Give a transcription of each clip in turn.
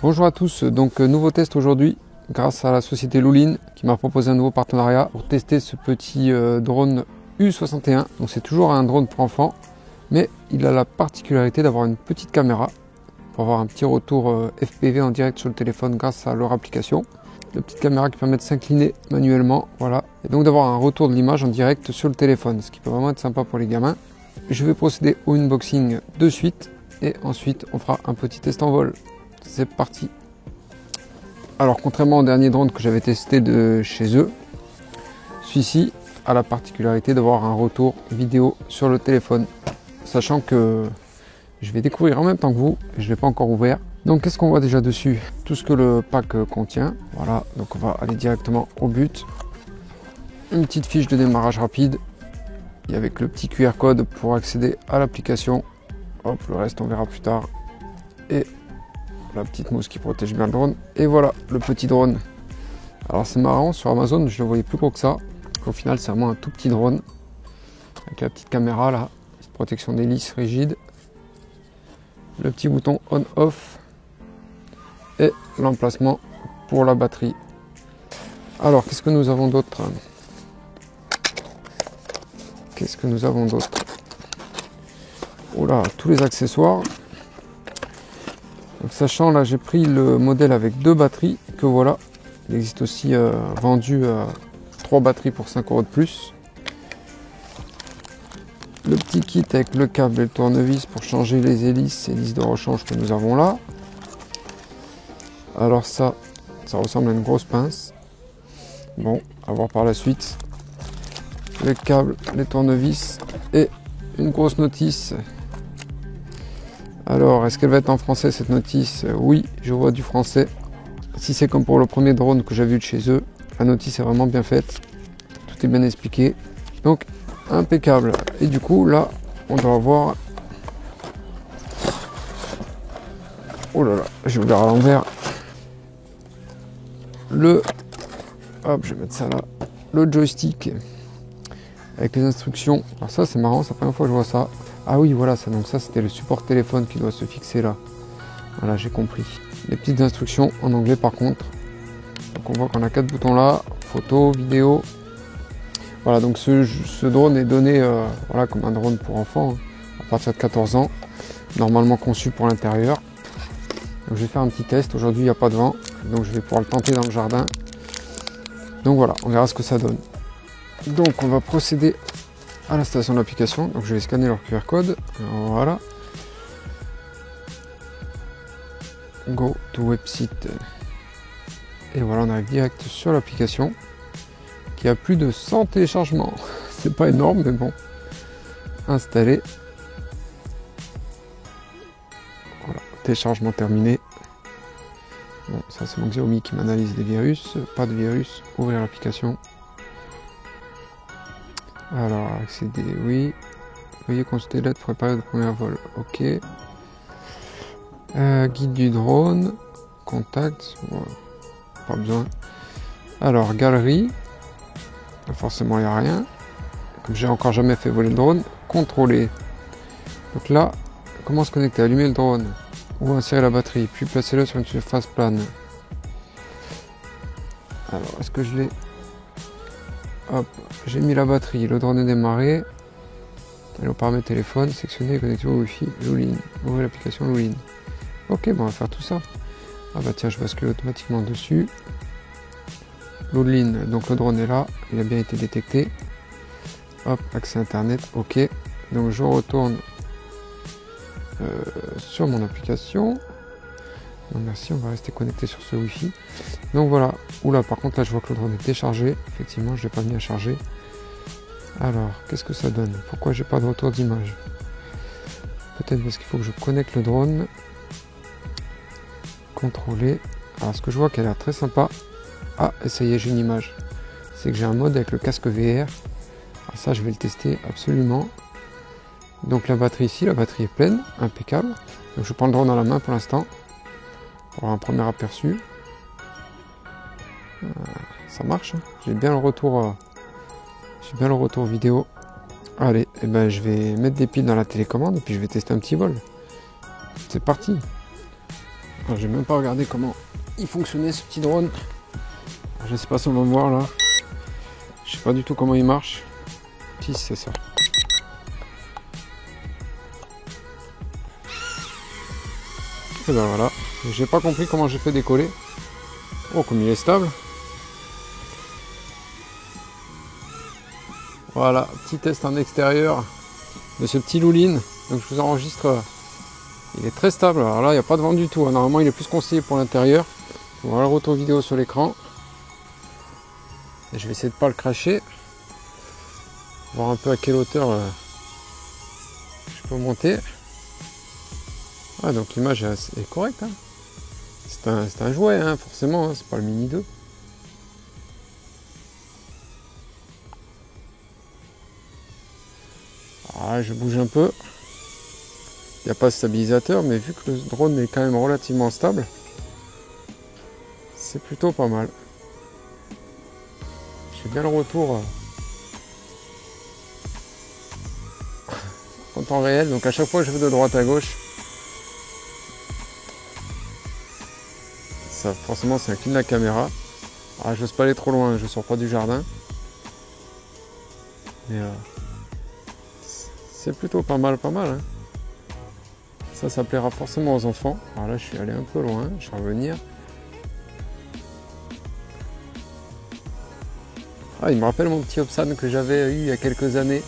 Bonjour à tous, donc nouveau test aujourd'hui grâce à la société Lulin qui m'a proposé un nouveau partenariat pour tester ce petit drone U61. Donc c'est toujours un drone pour enfants, mais il a la particularité d'avoir une petite caméra pour avoir un petit retour FPV en direct sur le téléphone grâce à leur application. La petite caméra qui permet de s'incliner manuellement, voilà, et donc d'avoir un retour de l'image en direct sur le téléphone, ce qui peut vraiment être sympa pour les gamins. Je vais procéder au unboxing de suite et ensuite on fera un petit test en vol. C'est parti. Alors contrairement au dernier drone que j'avais testé de chez eux, celui-ci a la particularité d'avoir un retour vidéo sur le téléphone, sachant que je vais découvrir en même temps que vous, et je ne l'ai pas encore ouvert. Donc qu'est-ce qu'on voit déjà dessus? Tout ce que le pack contient. Voilà, donc on va aller directement au but. Une petite fiche de démarrage rapide et avec le petit QR code pour accéder à l'application. Hop, le reste on verra plus tard. Et la petite mousse qui protège bien le drone. Et voilà le petit drone. Alors c'est marrant, sur Amazon je le voyais plus gros que ça. Au final c'est vraiment un tout petit drone. Avec la petite caméra là, protection d'hélice rigide. Le petit bouton on-off. Et l'emplacement pour la batterie. Alors qu'est-ce que nous avons d'autre? Qu'est-ce que nous avons d'autre? Oula, tous les accessoires. Donc, sachant là j'ai pris le modèle avec 2 batteries que voilà. Il existe aussi vendu 3 batteries pour 5 € de plus. Le petit kit avec le câble et le tournevis pour changer les hélices de rechange que nous avons là. Alors ça ressemble à une grosse pince. Bon, à voir par la suite. Le câble, les tournevis et une grosse notice. Alors, est-ce qu'elle va être en français cette notice? Oui, je vois du français. Si c'est comme pour le premier drone que j'ai vu de chez eux, la notice est vraiment bien faite. Tout est bien expliqué. Donc, impeccable. Et du coup, là, on doit avoir... Oh là là, j'ai ouvert à l'envers. Hop, je vais mettre ça là. Le joystick avec les instructions. Alors ça, c'est marrant, c'est la première fois que je vois ça. Ah oui, voilà, ça, donc ça, c'était le support téléphone qui doit se fixer là. Voilà, j'ai compris. Les petites instructions en anglais par contre. Donc on voit qu'on a 4 boutons là, photo, vidéo. Voilà, donc ce drone est donné voilà, comme un drone pour enfants, à partir de 14 ans, normalement conçu pour l'intérieur. Donc je vais faire un petit test. Aujourd'hui, il n'y a pas de vent, donc je vais pouvoir le tenter dans le jardin. Donc voilà, on verra ce que ça donne. Donc on va procéder à l'installation de l'application. Donc je vais scanner leur QR code. Voilà. Go to website. Et voilà, on arrive direct sur l'application qui a plus de 100 téléchargements. C'est pas énorme, mais bon. Installé. Voilà, téléchargement terminé. Bon, ça c'est mon Xiaomi qui m'analyse des virus. Pas de virus. Ouvrir l'application. Alors, accéder, oui. Veuillez consulter l'aide pour préparer le premier vol. Ok. Guide du drone. Contact. Voilà. Pas besoin. Alors, galerie. Forcément, il n'y a rien. Comme j'ai encore jamais fait voler le drone. Contrôler. Donc là, comment se connecter? Allumer le drone. Ou insérer la batterie. Puis placez-le sur une surface plane. Alors, est-ce que je l'ai? Hop, j'ai mis la batterie, le drone est démarré. Allez au paramètre téléphone, sectionner connexion Wi-Fi, Lulin. Ouvrez l'application Lulin. Ok, bon, on va faire tout ça. Ah bah tiens, je bascule automatiquement dessus. Lulin, donc le drone est là, il a bien été détecté. Hop, accès internet, ok. Donc je retourne sur mon application. Non merci, on va rester connecté sur ce Wi-Fi. Donc voilà. Oula, par contre là je vois que le drone est déchargé. Effectivement, je l'ai pas mis à charger. Alors, qu'est-ce que ça donne? Pourquoi j'ai pas de retour d'image? Peut-être parce qu'il faut que je connecte le drone. Contrôler. Alors ce que je vois qui a l'air très sympa. Ah, et ça y est, j'ai une image. C'est que j'ai un mode avec le casque VR. Alors ça, je vais le tester absolument. Donc la batterie ici, la batterie est pleine, impeccable. Donc je prends le drone dans la main pour l'instant. Pour avoir un premier aperçu. Ça marche, hein. J'ai bien le retour vidéo. Allez, et ben je vais mettre des piles dans la télécommande et puis je vais tester un petit vol. C'est parti. J'ai même pas regardé comment il fonctionnait ce petit drone. Je sais pas si on va voir là. Je sais pas du tout comment il marche. Si c'est ça. Et ben voilà. J'ai pas compris comment j'ai fait décoller. Oh, comme il est stable. Voilà, petit test en extérieur de ce petit Louline. Donc je vous enregistre. Il est très stable. Alors là, il n'y a pas de vent du tout. Normalement, il est plus conseillé pour l'intérieur. On va le retour vidéo sur l'écran. Et je vais essayer de ne pas le cracher. Voir un peu à quelle hauteur je peux monter. Ah, donc l'image est correcte. Hein. C'est un jouet, hein, forcément. Hein, c'est pas le Mini 2. Ah, je bouge un peu. Il n'y a pas de stabilisateur, mais vu que le drone est quand même relativement stable, c'est plutôt pas mal. J'ai bien le retour en temps réel, donc à chaque fois que je vais de droite à gauche, ça forcément ça incline la caméra. Ah, j'ose pas aller trop loin, je sors pas du jardin. Mais c'est plutôt pas mal, hein. Ça plaira forcément aux enfants. Alors là, je suis allé un peu loin, je vais revenir. Ah, il me rappelle mon petit Opsan que j'avais eu il y a quelques années,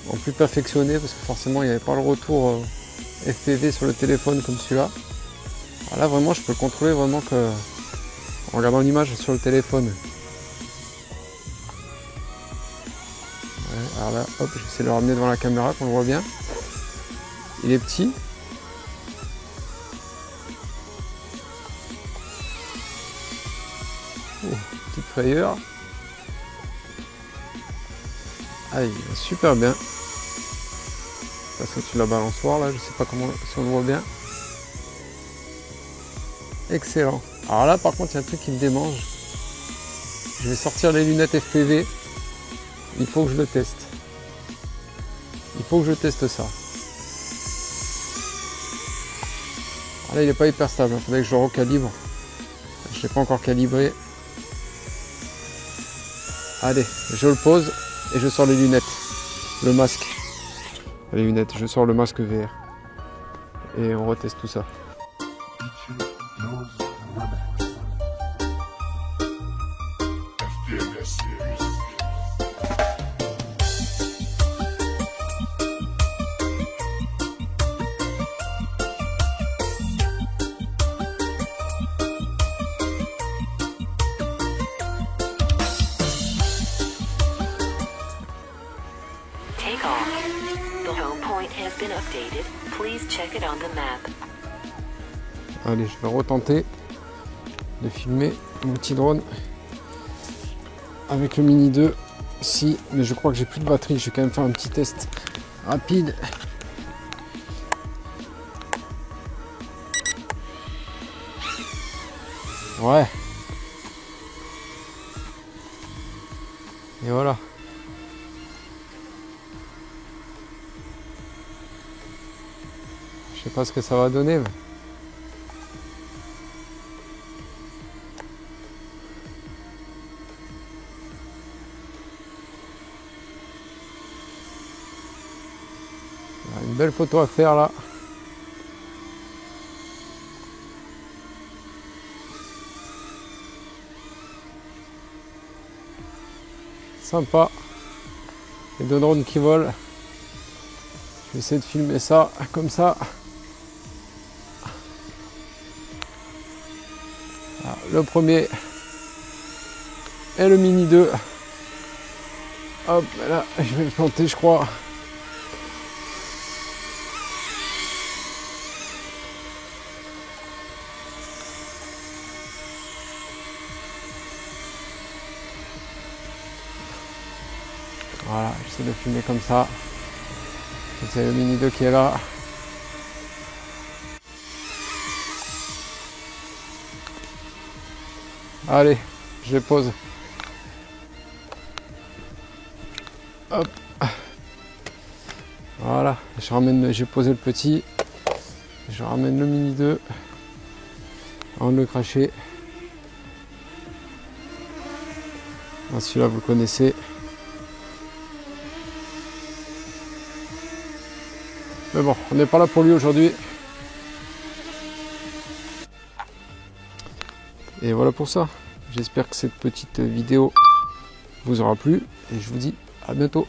en plus perfectionné, parce que forcément, il n'y avait pas le retour FPV sur le téléphone comme celui-là. Alors là, vraiment, je peux le contrôler vraiment que en regardant l'image sur le téléphone. Ouais, alors là, hop, j'essaie de le ramener devant la caméra, qu'on le voit bien. Il est petit. Oh, petite frayeur. Ah, il est super bien. Passe au-dessus de la balançoire là, je sais pas comment si on le voit bien. Excellent. Alors là par contre il y a un truc qui me démange. Je vais sortir les lunettes FPV. Il faut que je le teste. Il faut que je teste ça. Alors là il n'est pas hyper stable, il faudrait que je le recalibre. Je ne l'ai pas encore calibré. Allez, je le pose et je sors les lunettes. Le masque. Les lunettes, je sors le masque VR. Et on reteste tout ça. Allez, je vais retenter de filmer mon petit drone avec le Mini 2. Si, mais je crois que j'ai plus de batterie. Je vais quand même faire un petit test rapide. Ouais. Et voilà. Je sais pas ce que ça va donner. Mais... une belle photo à faire là. Sympa. Les deux drones qui volent. Je vais essayer de filmer ça comme ça. Alors, le premier et le Mini 2. Hop, là, je vais le planter, je crois. Voilà, j'essaie de filmer comme ça. C'est le Mini 2 qui est là. Allez, je les pose. Hop. Voilà, j'ai posé le petit. Je ramène le Mini 2. avant de le cracher. Ah, celui-là vous le connaissez. Mais bon, on n'est pas là pour lui aujourd'hui. Et voilà pour ça. J'espère que cette petite vidéo vous aura plu et je vous dis à bientôt.